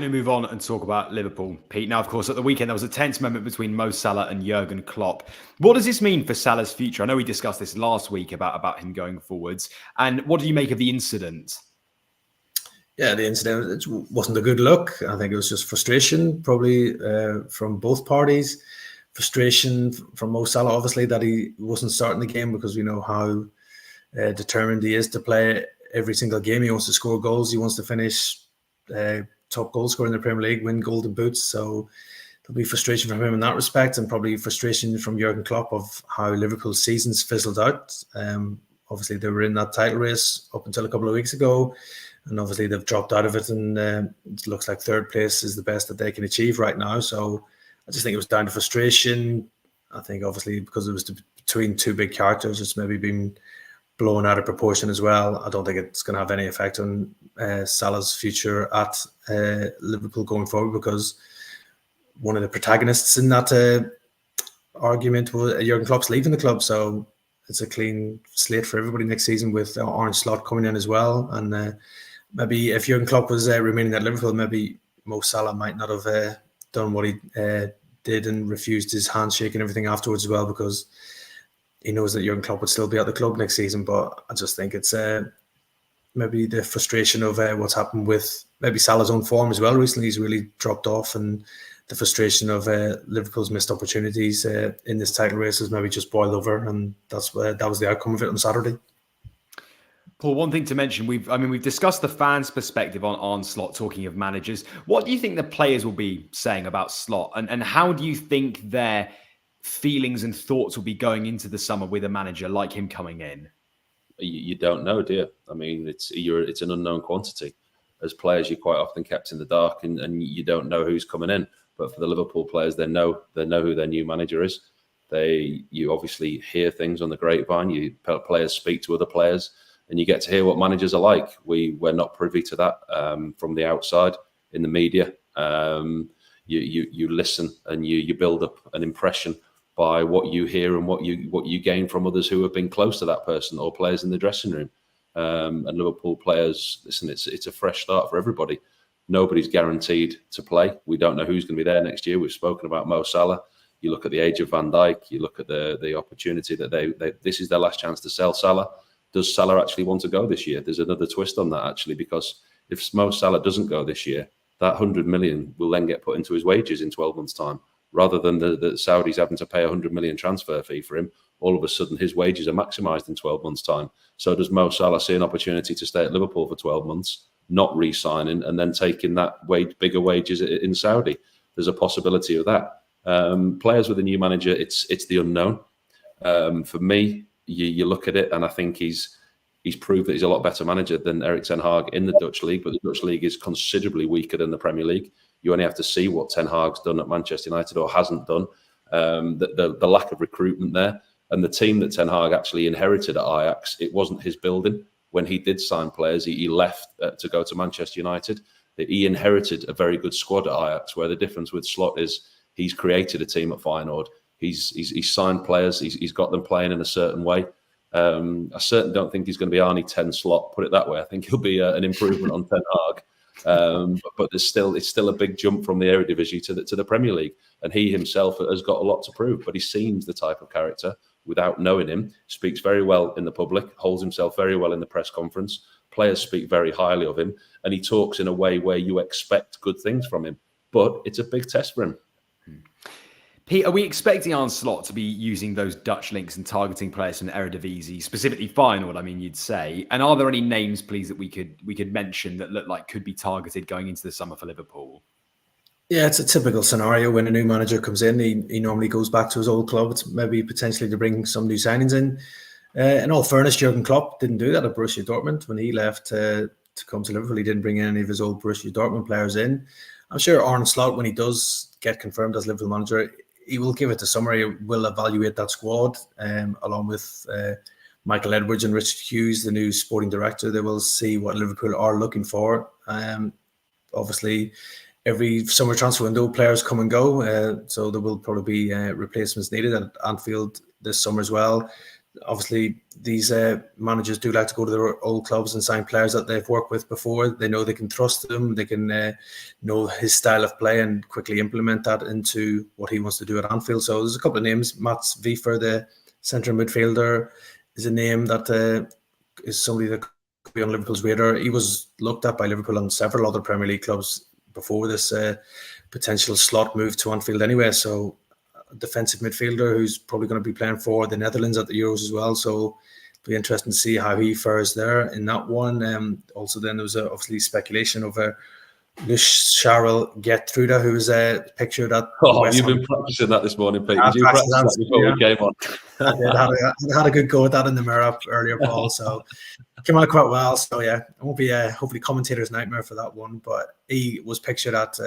going to move on and talk about Liverpool, Pete. Now, of course, at the weekend, there was a tense moment between Mo Salah and Jurgen Klopp. What does this mean for Salah's future? I know we discussed this last week about him going forwards. And what do you make of the incident? Yeah, the incident, it wasn't a good look. I think it was just frustration, probably from both parties. Frustration from Mo Salah, obviously, that he wasn't starting the game, because we know how determined he is to play every single game. He wants to score goals. He wants to finish top goal scorer in the Premier League, win golden boots. So there'll be frustration from him in that respect, and probably frustration from Jurgen Klopp of how Liverpool's season's fizzled out. Obviously, they were in that title race up until a couple of weeks ago, and obviously they've dropped out of it, and it looks like third place is the best that they can achieve right now. So I just think it was down to frustration. I think obviously because it was between two big characters, it's maybe been blown out of proportion as well. I don't think it's going to have any effect on Salah's future at Liverpool going forward, because one of the protagonists in that argument was Jurgen Klopp's leaving the club. So it's a clean slate for everybody next season, with Arne Slot coming in as well. And maybe if Jurgen Klopp was remaining at Liverpool, maybe Mo Salah might not have done what he did and refused his handshake and everything afterwards as well, because he knows that Jurgen Klopp would still be at the club next season. But I just think it's maybe the frustration of what's happened with maybe Salah's own form as well. Recently, he's really dropped off, and the frustration of Liverpool's missed opportunities in this title race has maybe just boiled over, and that was the outcome of it on Saturday. Paul, one thing to mention, we've discussed the fans' perspective on Slot, talking of managers. What do you think the players will be saying about Slot, and how do you think their feelings and thoughts will be going into the summer with a manager like him coming in? You don't know, do you? I mean, it's an unknown quantity. As players, you're quite often kept in the dark, and you don't know who's coming in. But for the Liverpool players, they know who their new manager is. You obviously hear things on the grapevine. Players speak to other players, and you get to hear what managers are like. We're not privy to that from the outside in the media. You listen, and you build up an impression by what you hear and what you gain from others who have been close to that person, or players in the dressing room. And Liverpool players, listen, it's a fresh start for everybody. Nobody's guaranteed to play. We don't know who's going to be there next year. We've spoken about Mo Salah. You look at the age of Van Dijk. You look at the opportunity that this is their last chance to sell Salah. Does Salah actually want to go this year? There's another twist on that, actually, because if Mo Salah doesn't go this year, that 100 million will then get put into his wages in 12 months' time. Rather than the Saudis having to pay 100 million transfer fee for him, all of a sudden his wages are maximised in 12 months' time. So does Mo Salah see an opportunity to stay at Liverpool for 12 months, not re-signing, and then taking that bigger wages in Saudi? There's a possibility of that. Players with a new manager, it's the unknown. For me, you look at it, and I think he's proved that he's a lot better manager than Erik ten Hag in the Dutch league, but the Dutch league is considerably weaker than the Premier League. You only have to see what Ten Hag's done at Manchester United, or hasn't done. The lack of recruitment there, and the team that Ten Hag actually inherited at Ajax, it wasn't his building. When he did sign players, he left to go to Manchester United. He inherited a very good squad at Ajax, where the difference with Slot is he's created a team at Feyenoord. He's signed players. He's got them playing in a certain way. I certainly don't think he's going to be Arnie 10 Slot, put it that way. I think he'll be an improvement on Ten Hag. But it's still a big jump from the Eredivisie to the Premier League, and he himself has got a lot to prove. But he seems the type of character, without knowing him, speaks very well in the public, holds himself very well in the press conference. Players speak very highly of him, and he talks in a way where you expect good things from him. But it's a big test for him. Pete, are we expecting Arne Slot to be using those Dutch links and targeting players from the Eredivisie, specifically Feyenoord, I mean, you'd say? And are there any names, please, that we could mention that look like could be targeted going into the summer for Liverpool? Yeah, it's a typical scenario when a new manager comes in. He normally goes back to his old club. It's maybe potentially to bring some new signings in. In all fairness, Jurgen Klopp didn't do that at Borussia Dortmund. When he left to come to Liverpool, he didn't bring any of his old Borussia Dortmund players in. I'm sure Arne Slot, when he does get confirmed as Liverpool manager, he will give it the summer. He will evaluate that squad along with Michael Edwards and Richard Hughes, the new sporting director. They will see what Liverpool are looking for. Obviously, every summer transfer window, players come and go. So there will probably be replacements needed at Anfield this summer as well. obviously these managers do like to go to their old clubs and sign players that they've worked with before. They know they can trust them. They can know his style of play and quickly implement that into what he wants to do at Anfield. So there's a couple of names. Mats Wiefer, the centre midfielder, is a name that is somebody that could be on Liverpool's radar. He was looked at by Liverpool and several other Premier League clubs before this potential slot move to Anfield anyway. So defensive midfielder who's probably going to be playing for the Netherlands at the Euros as well. So it'll be interesting to see how he fares there in that one. Also, then there was obviously speculation over Luis Charles Gertruda, who was pictured at. You've been practicing that this morning, Pete. Did you practice that before we came on? I had a good go at that in the mirror earlier, Paul. So came out quite well. So yeah, it won't be hopefully commentator's nightmare for that one. But he was pictured at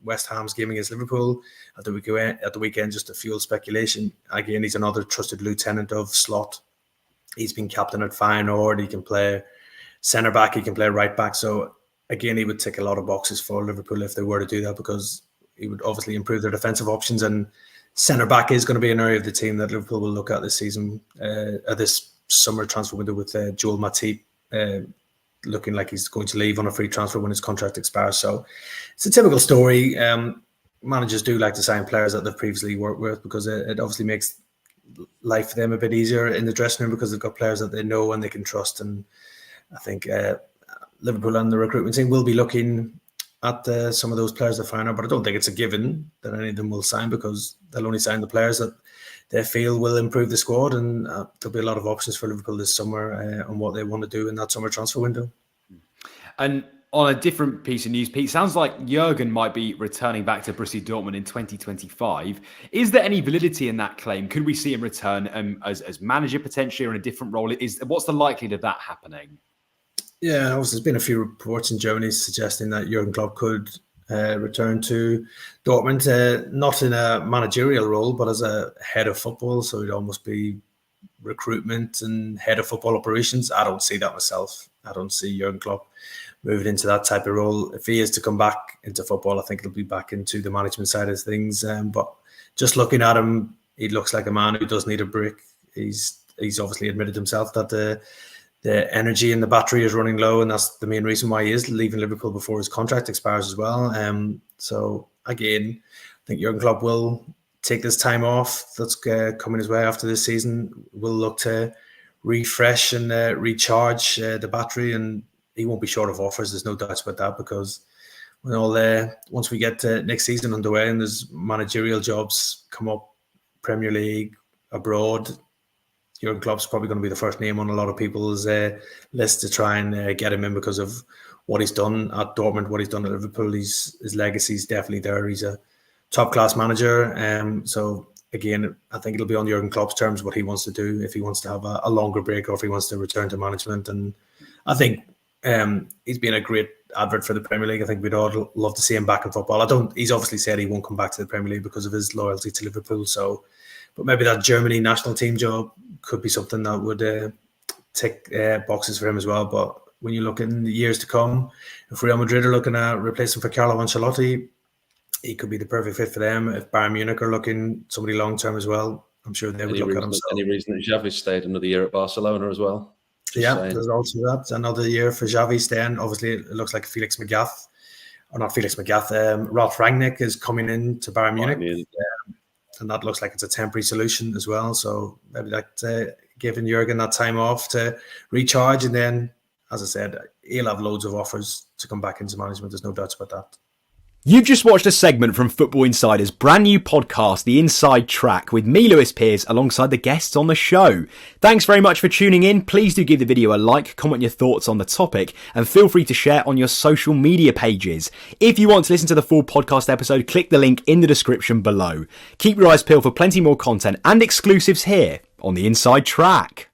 West Ham's game against Liverpool at the weekend just to fuel speculation. Again, he's another trusted lieutenant of Slot. He's been captain at Feyenoord. He can play centre back. He can play right back. So again, he would tick a lot of boxes for Liverpool if they were to do that, because he would obviously improve their defensive options. And centre back is going to be an area of the team that Liverpool will look at this season, this summer transfer window, with Joel Matip looking like he's going to leave on a free transfer when his contract expires. So it's a typical story. Managers do like to sign players that they've previously worked with, because it obviously makes life for them a bit easier in the dressing room, because they've got players that they know and they can trust. And I think Liverpool and the recruitment team will be looking at some of those players that find out, but I don't think it's a given that any of them will sign, because they'll only sign the players that they feel will improve the squad. And there'll be a lot of options for Liverpool this summer on what they want to do in that summer transfer window. And on a different piece of news, Pete, sounds like Jurgen might be returning back to Borussia Dortmund in 2025. Is there any validity in that claim? Could we see him return as manager potentially, or in a different role? What's the likelihood of that happening? Yeah, there's been a few reports in Germany suggesting that Jurgen Klopp could return to Dortmund, not in a managerial role, but as a head of football. So it'd almost be recruitment and head of football operations. I don't see that myself. I don't see Jurgen Klopp moving into that type of role. If he is to come back into football, I think he'll be back into the management side of things. But just looking at him, he looks like a man who does need a break. He's obviously admitted himself that the energy in the battery is running low, and that's the main reason why he is leaving Liverpool before his contract expires as well. So again, I think Jurgen Klopp will take this time off that's coming his way after this season. Will look to refresh and recharge the battery, and he won't be short of offers. There's no doubt about that, because once we get next season underway and there's managerial jobs come up, Premier League, abroad, Jurgen Klopp's probably going to be the first name on a lot of people's list to try and get him in, because of what he's done at Dortmund, what he's done at Liverpool. His legacy is definitely there. He's a top-class manager. So again, I think it'll be on Jurgen Klopp's terms what he wants to do, if he wants to have a longer break or if he wants to return to management. And I think he's been a great advert for the Premier League. I think we'd all love to see him back in football. He's obviously said he won't come back to the Premier League because of his loyalty to Liverpool. So, but maybe that Germany national team job could be something that would tick boxes for him as well. But when you look in the years to come, if Real Madrid are looking at replacing for Carlo Ancelotti, he could be the perfect fit for them. If Bayern Munich are looking somebody long term as well, I'm sure they would look at him. Any reason that Xavi stayed another year at Barcelona as well? There's also that. Another year for Xavi staying. Obviously, it looks like Ralf Rangnick is coming in to Bayern Munich. And that looks like it's a temporary solution as well. So maybe that giving Jurgen that time off to recharge. And then, as I said, he'll have loads of offers to come back into management. There's no doubts about that. You've just watched a segment from Football Insider's brand new podcast, The Inside Track, with me, Lewis Pearce, alongside the guests on the show. Thanks very much for tuning in. Please do give the video a like, comment your thoughts on the topic, and feel free to share on your social media pages. If you want to listen to the full podcast episode, click the link in the description below. Keep your eyes peeled for plenty more content and exclusives here on The Inside Track.